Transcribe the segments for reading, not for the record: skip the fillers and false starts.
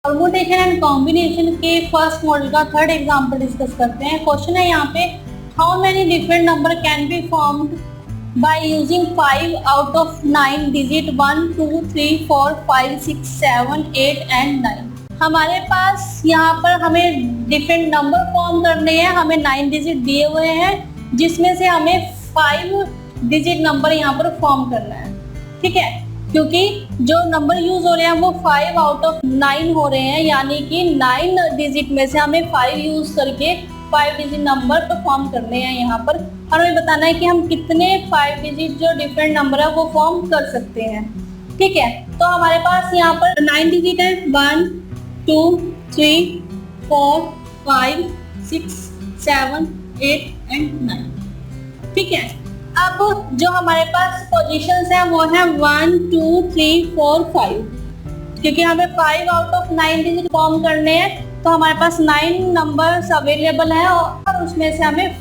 Permutation and combination के first model का third example discuss करते हैं। क्वेश्चन है यहाँ पे, how many different number can be formed by using 5 out of 9 digit 1 2 3 4 5 6 7 8 and 9। हमारे पास यहाँ पर हमें डिफरेंट नंबर फॉर्म करने हैं, हमें 9 डिजिट दिए हुए हैं जिसमें से हमें 5 डिजिट नंबर यहाँ पर फॉर्म करना है। ठीक है, क्योंकि जो नंबर यूज हो रहे हैं वो 5 आउट ऑफ 9 हो रहे हैं, यानी कि 9 डिजिट में से हमें 5 यूज करके 5 डिजिट नंबर परफॉर्म करने हैं यहाँ पर, और हमें बताना है कि हम कितने 5 डिजिट जो डिफरेंट नंबर है वो फॉर्म कर सकते हैं। ठीक है, तो हमारे पास यहाँ पर 9 डिजिट है, 1 2 3 4 5 6 7 8 एंड 9। ठीक है, अब जो हमारे पास पोजीशंस हैं वो है 1 2 3 4 5, क्योंकि हमें 5 आउट ऑफ 9 डिजिट फॉर्म करने हैं तो हमारे पास 9 नंबर्स अवेलेबल है और उसमें से हमें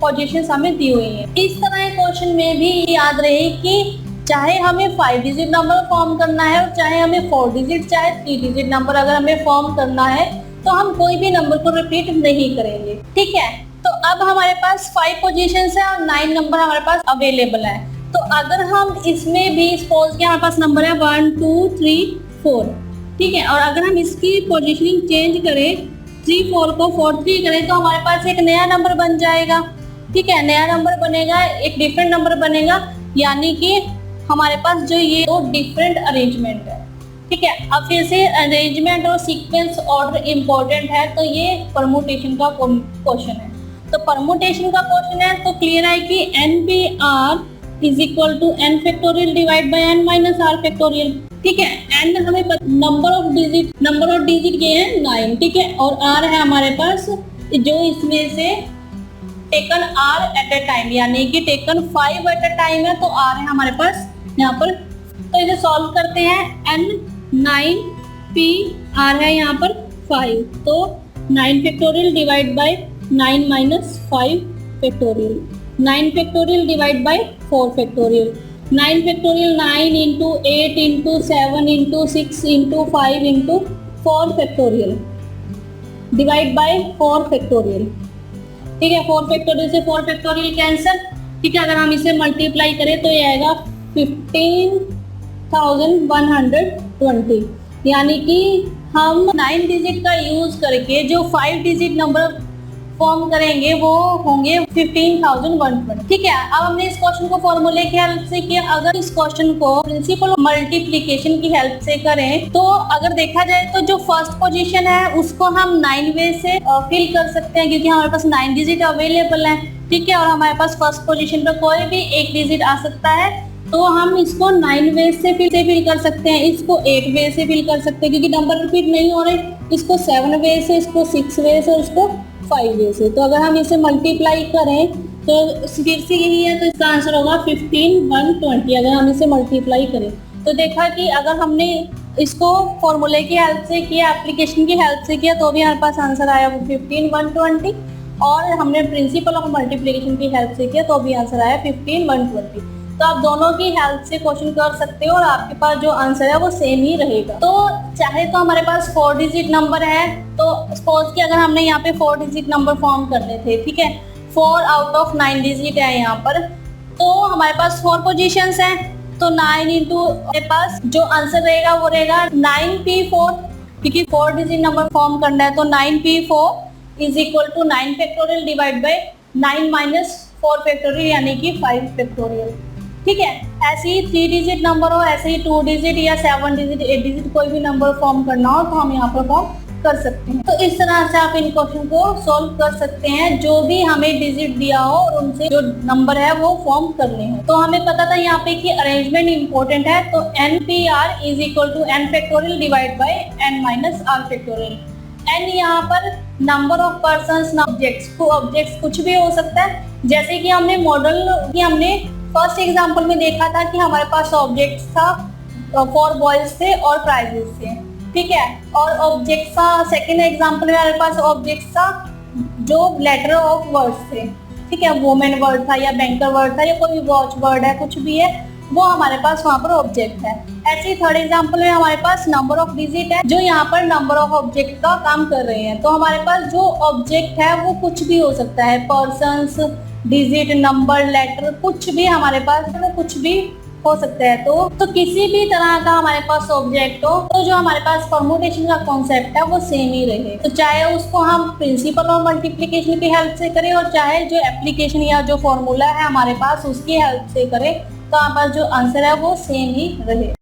पोजीशंस हमें दी हुई है। इस तरह क्वेश्चन में भी याद रहे कि चाहे हमें 5 डिजिट नंबर फॉर्म करना है और चाहे हमें 4 डिजिट चाहे 3 डिजिट नंबर अगर हमें फॉर्म करना है तो हम कोई भी नंबर को रिपीट नहीं करेंगे। ठीक है, तो अब हमारे पास 5 पोजीशंस है और 9 नंबर हमारे पास अवेलेबल है। तो अगर हम इसमें भी सपोज कि हमारे पास नंबर है 1 2 3 4, ठीक है, और अगर हम इसकी पोजीशनिंग चेंज करें 3 4 को 4 3 करें तो हमारे पास एक नया नंबर बन जाएगा। ठीक है, नया नंबर बनेगा, एक डिफरेंट नंबर बनेगा, यानी कि हमारे पास जो ये दो डिफरेंट अरेंजमेंट है। ठीक है, अब फिर से अरेंजमेंट और सीक्वेंस ऑर्डर इम्पोर्टेंट है, तो ये परमुटेशन का क्वेश्चन है। तो परमुटेशन का क्वेश्चन है तो क्लियर है कि NPR is equal to n factorial divide by n minus r factorial. ठीक है, n हमें नंबर ऑफ डिजिट ये है 9। ठीक है, और r है हमारे पास जो इसमें से taken r at a time, यानी कि टेकन 5 एट अ टाइम है, तो r है हमारे पास यहाँ पर। तो इसे सॉल्व करते हैं, n 9 p r है यहाँ पर 5, तो 9 factorial divide by 9 minus 5 factorial, 9 factorial divide bye 4 factorial, 9 factorial 9 into 8 into 7 into 6 into 5 into 4 factorial divide bye 4 factorial. ठीक है, 4 फैक्टोरियल से 4 फैक्टोरियल कैंसिल। ठीक है, अगर हम इसे मल्टीप्लाई करें तो ये आएगा 15,120, यानी कि हम 9 डिजिट का यूज करके जो 5 डिजिट नंबर फॉर्म करेंगे वो होंगे 15,120। ठीक है, अब हमने इस क्वेश्चन को फॉर्मूले की हेल्प से किया। अगर इस क्वेश्चन को प्रिंसिपल मल्टीप्लिकेशन की हेल्प से करें तो अगर देखा जाए तो जो फर्स्ट पोजीशन है उसको हम 9 वे से फिल कर सकते हैं, क्योंकि हमारे पास 9 डिजिट अवेलेबल है। ठीक है, और हमारे पास फर्स्ट पोजीशन पर कोई भी एक डिजिट आ सकता है, तो हम इसको 9 वे से फिल कर सकते हैं, इसको 8 वे से फिल कर सकते हैं, क्योंकि नंबर रिपीट नहीं हो रहे, इसको 7 वे से, इसको 6 वे से, इसको 5 वे से। तो अगर हम इसे मल्टीप्लाई करें तो फिर से यही है, तो इसका आंसर होगा 15,120 अगर हम इसे मल्टीप्लाई करें। तो देखा कि अगर हमने इसको फॉर्मूले की हेल्प से किया, एप्लीकेशन की हेल्प से किया, तो भी हमारे पास आंसर आया 15,120, और हमने प्रिंसिपल ऑफ मल्टीप्लिकेशन की हेल्प से किया तो भी आंसर आया 15,120। तो आप दोनों की हेल्प से क्वेश्चन कर सकते हो और आपके पास जो आंसर है वो सेम ही रहेगा। तो चाहे तो हमारे पास 4 डिजिट नंबर है, तो सपोज कि अगर हमने यहाँ पे 4 डिजिट नंबर फॉर्म करने थे, ठीक है, 4 आउट ऑफ 9 डिजिट है यहाँ पर, तो हमारे पास 4 पोजीशंस हैं, तो 9 इंटू हमारे पास जो आंसर रहेगा वो रहेगा 9p4, क्योंकि 4 डिजिट नंबर फॉर्म करना है, तो 9p4 is equal to 9 factorial divide by 9 minus 4 factorial, यानी कि 5 फैक्टोरियल। ठीक है, ऐसे ही 3 डिजिट नंबर हो, ऐसे ही 2 डिजिट या 7 डिजिट 8 डिजिट कोई भी नंबर फॉर्म करना हो तो हम यहाँ पर फॉर्म कर सकते हैं। तो इस तरह से आप इन क्वेश्चन को सॉल्व कर सकते हैं, जो भी हमें डिजिट दिया हो और उनसे जो नंबर है वो फॉर्म करने हैं। तो हमें पता था यहाँ पे कि अरेंजमेंट इंपॉर्टेंट है, तो NPR is equal to n factorial divide by n minus r factorial. n यहाँ पर नंबर ऑफ पर्संस, ऑब्जेक्ट्स कुछ भी हो सकता है, जैसे कि हमने मॉडल की हमने फर्स्ट एग्जाम्पल में देखा था कि हमारे पास ऑब्जेक्ट्स था 4 बॉयज थे और प्राइजेस थे। ठीक है, और ऑब्जेक्ट्स था सेकंड एग्जाम्पल में हमारे पास ऑब्जेक्ट्स था जो लेटर ऑफ वर्ड्स थे। ठीक है, वुमेन वर्ड था या बैंकर वर्ड था या कोई भी वॉच वर्ड है, कुछ भी है, वो हमारे पास वहाँ पर ऑब्जेक्ट है। ऐसे ही थर्ड एग्जांपल में हमारे पास नंबर ऑफ डिजिट है जो यहाँ पर नंबर ऑफ ऑब्जेक्ट का काम कर रहे हैं। तो हमारे पास जो ऑब्जेक्ट है वो कुछ भी हो सकता है, पर्सन्स, डिजिट, नंबर, लेटर, कुछ भी हमारे पास वो कुछ भी हो सकता है। तो किसी भी तरह का हमारे पास ऑब्जेक्ट हो तो जो हमारे पास परमुटेशन का कॉन्सेप्ट है वो सेम ही रहे। तो चाहे उसको हम प्रिंसिपल और मल्टीप्लिकेशन की हेल्प से करें और चाहे जो एप्लीकेशन या जो फॉर्मूला है हमारे पास उसकी हेल्प से करें, तो हमारे पास जो आंसर है वो सेम ही रहे।